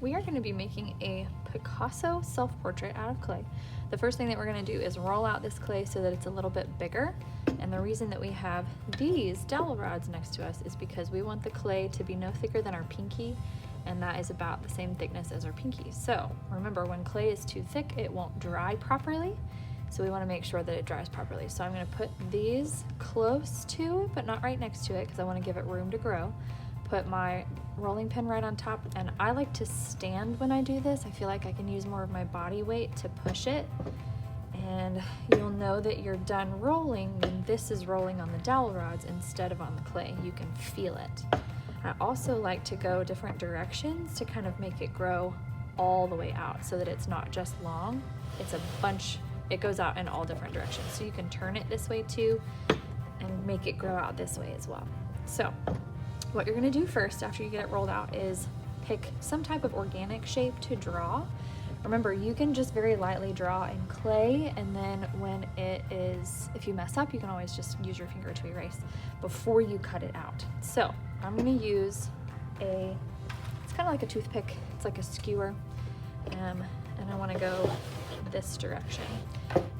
we are going to be making a Picasso self-portrait out of clay. The first thing that we're going to do is roll out this clay so that it's a little bit bigger. And the reason that we have these dowel rods next to us is because we want the clay to be no thicker than our pinky, and that is about the same thickness as our pinky. So remember, when clay is too thick, it won't dry properly. So we want to make sure that it dries properly. So I'm going to put these close to it, but not right next to it, because I want to give it room to grow. Put my rolling pin right on top, and I like to stand when I do this. I feel like I can use more of my body weight to push it. And you'll know that you're done rolling when this is rolling on the dowel rods instead of on the clay. You can feel it. I also like to go different directions to kind of make it grow all the way out so that it's not just long, it's a bunch, it goes out in all different directions. So you can turn it this way too and make it grow out this way as well. So what you're gonna do first after you get it rolled out is pick some type of organic shape to draw. Remember, you can just very lightly draw in clay, and then when it is, if you mess up, you can always just use your finger to erase before you cut it out. So I'm gonna use it's kind of like a toothpick, it's like a skewer, and I wanna go this direction.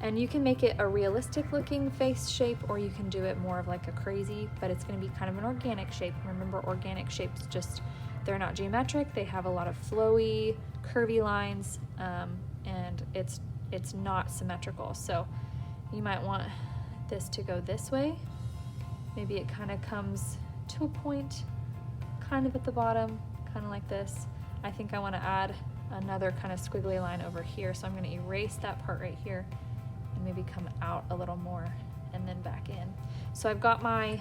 And you can make it a realistic looking face shape, or you can do it more of like a crazy, but it's gonna be kind of an organic shape. Remember, organic shapes they're not geometric, they have a lot of flowy, curvy lines, and it's not symmetrical. So you might want this to go this way. Maybe it kind of comes to a point kind of at the bottom, kind of like this. I think I want to add another kind of squiggly line over here, so I'm going to erase that part right here and maybe come out a little more and then back in. So I've got my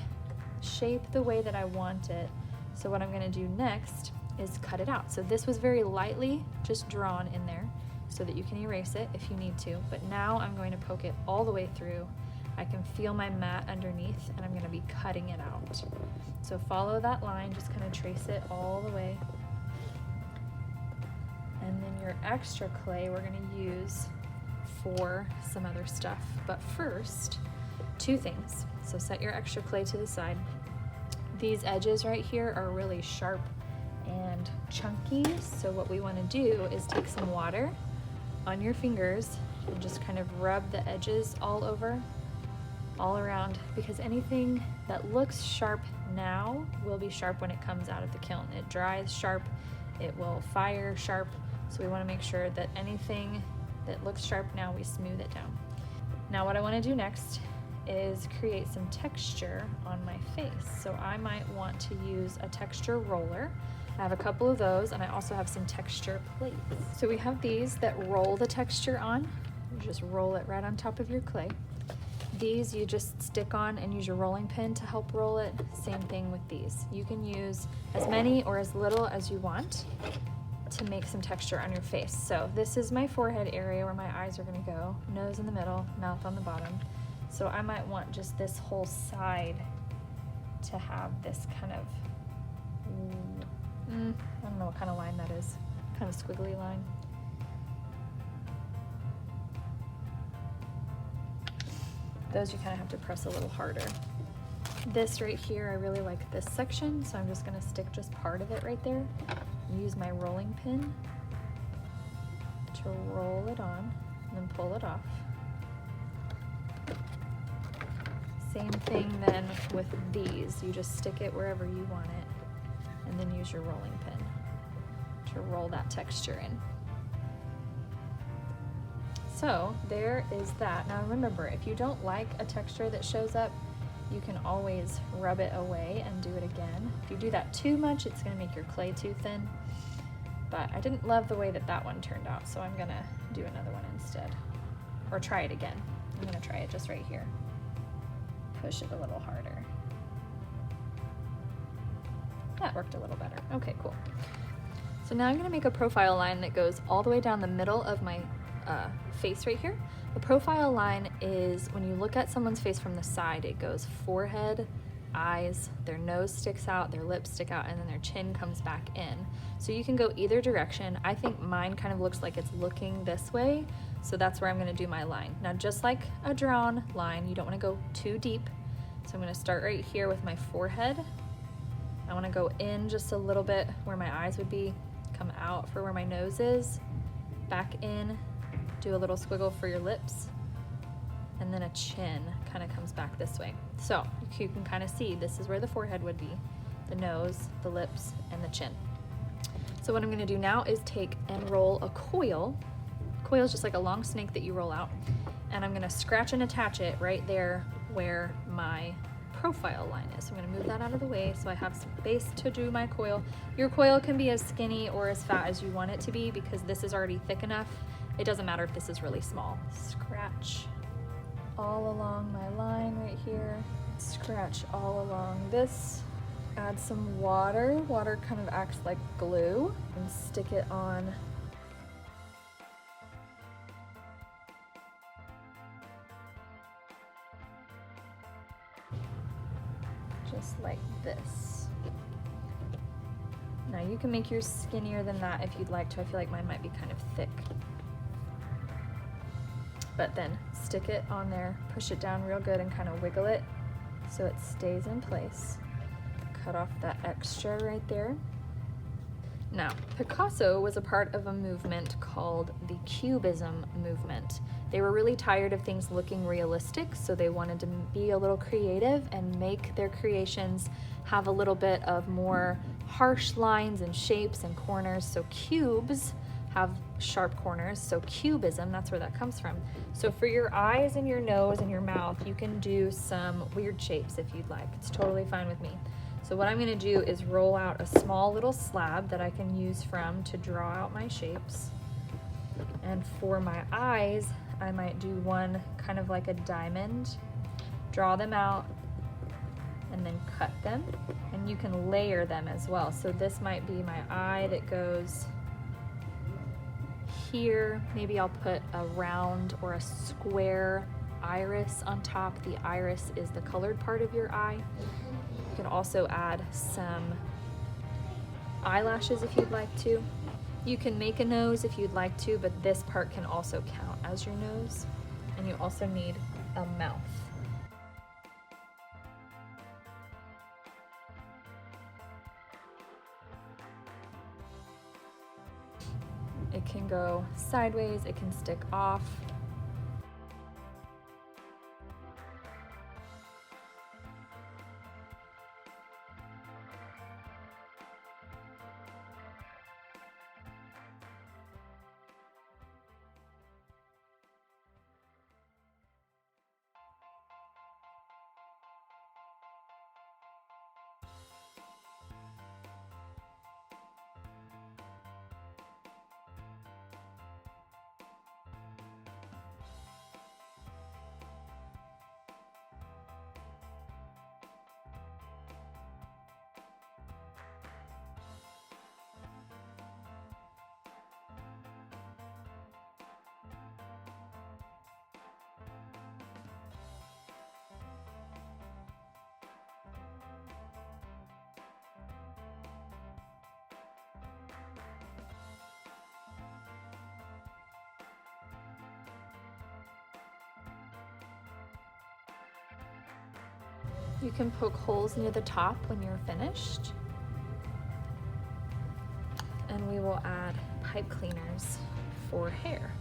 shape the way that I want it. So what I'm going to do next is cut it out. So this was very lightly just drawn in there so that you can erase it if you need to, but now I'm going to poke it all the way through. I can feel my mat underneath, and I'm going to be cutting it out. So follow that line, just kind of trace it all the way. And then your extra clay we're going to use for some other stuff. But first, two things. So set your extra clay to the side. These edges right here are really sharp and chunky, so what we want to do is take some water on your fingers and just kind of rub the edges all over, all around, because anything that looks sharp now will be sharp when it comes out of the kiln. It dries sharp, it will fire sharp, so we want to make sure that anything that looks sharp now, we smooth it down. Now what I want to do next is create some texture on my face. So I might want to use a texture roller. I have a couple of those, and I also have some texture plates. So we have these that roll the texture on. You just roll it right on top of your clay. These you just stick on and use your rolling pin to help roll it. Same thing with these. You can use as many or as little as you want to make some texture on your face. So this is my forehead area where my eyes are gonna go, nose in the middle, mouth on the bottom. So I might want just this whole side to have this kind of, I don't know what kind of line that is, kind of squiggly line. Those you kind of have to press a little harder. This right here, I really like this section, so I'm just gonna stick just part of it right there. Use my rolling pin to roll it on and then pull it off. Same thing then with these. You just stick it wherever you want it and then use your rolling pin to roll that texture in. So there is that. Now remember, if you don't like a texture that shows up, you can always rub it away and do it again. If you do that too much, it's gonna make your clay too thin. But I didn't love the way that that one turned out, so I'm gonna do another one instead. Or try it again. I'm gonna try it just right here. Push it a little harder. That worked a little better. Okay, cool. So now I'm gonna make a profile line that goes all the way down the middle of my face right here. The profile line is when you look at someone's face from the side, it goes forehead, eyes, their nose sticks out, their lips stick out, and then their chin comes back in. So you can go either direction. I think mine kind of looks like it's looking this way, so that's where I'm gonna do my line. Now, just like a drawn line, you don't wanna go too deep. So I'm gonna start right here with my forehead. I wanna go in just a little bit where my eyes would be, come out for where my nose is, back in, do a little squiggle for your lips, and then a chin kind of comes back this way. So you can kind of see this is where the forehead would be, the nose, the lips, and the chin. So what I'm gonna do now is take and roll a coil. Coil is just like a long snake that you roll out, and I'm gonna scratch and attach it right there where my profile line is. So I'm gonna move that out of the way so I have some space to do my coil. Your coil can be as skinny or as fat as you want it to be because this is already thick enough. It doesn't matter if this is really small. Scratch all along my line right here. Scratch all along this. Add some water. Water kind of acts like glue, and stick it on just like this. Now you can make yours skinnier than that if you'd like to. I feel like mine might be kind of thick. But then stick it on there, push it down real good and kind of wiggle it so it stays in place. Cut off that extra right there. Now, Picasso was a part of a movement called the Cubism movement. They were really tired of things looking realistic, so they wanted to be a little creative and make their creations have a little bit of more harsh lines and shapes and corners. So cubes have sharp corners, so cubism, that's where that comes from. So for your eyes and your nose and your mouth, you can do some weird shapes if you'd like. It's totally fine with me. So what I'm gonna do is roll out a small little slab that I can use from to draw out my shapes. And for my eyes, I might do one kind of like a diamond, draw them out, and then cut them. And you can layer them as well. So this might be my eye that goes here. Maybe I'll put a round or a square iris on top. The iris is the colored part of your eye. You can also add some eyelashes if you'd like to. You can make a nose if you'd like to, but this part can also count as your nose. And you also need a mouth. It can go sideways, it can stick off. You can poke holes near the top when you're finished. And we will add pipe cleaners for hair.